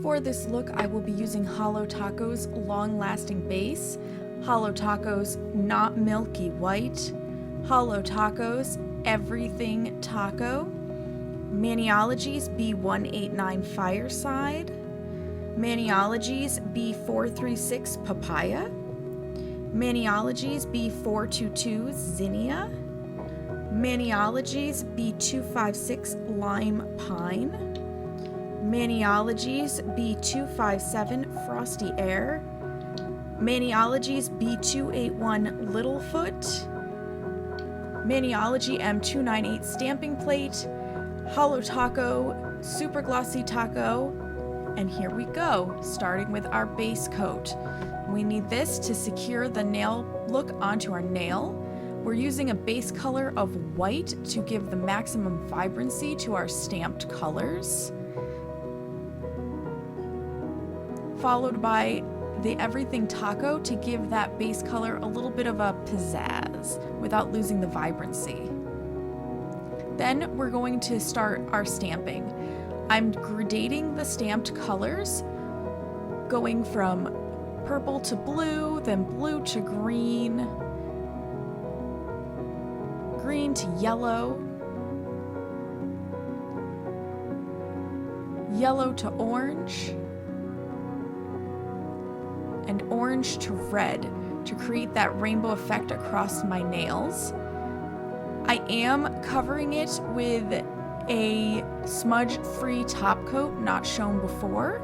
For this look, I will be using Holo Taco's long-lasting base, Holo Taco's Not Milky White, Holo Taco's Everything Taco, Maniology's B189 Fireside, Maniology's B436 Papaya, Maniology's B422 Zinnia, Maniology's B256 Lime Pine, Maniology's B257 Frosty Air, Maniology's B281 Littlefoot, Maniology M298 Stamping Plate, Holo Taco, Super Glossy Taco, and here we go, starting with our base coat. We need this to secure the nail look onto our nail. We're using a base color of white to give the maximum vibrancy to our stamped colors, followed by the Everything Taco to give that base color a little bit of a pizzazz without losing the vibrancy. Then we're going to start our stamping. I'm gradating the stamped colors, going from purple to blue, then blue to green, green to yellow, yellow to orange, and orange to red to create that rainbow effect across my nails. I am covering it with a smudge-free top coat not shown before,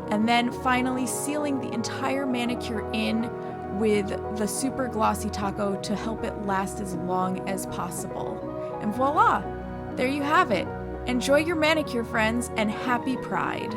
and then finally sealing the entire manicure in with the Super Glossy Taco to help it last as long as possible. And voila! There you have it. Enjoy your manicure, friends, and happy Pride!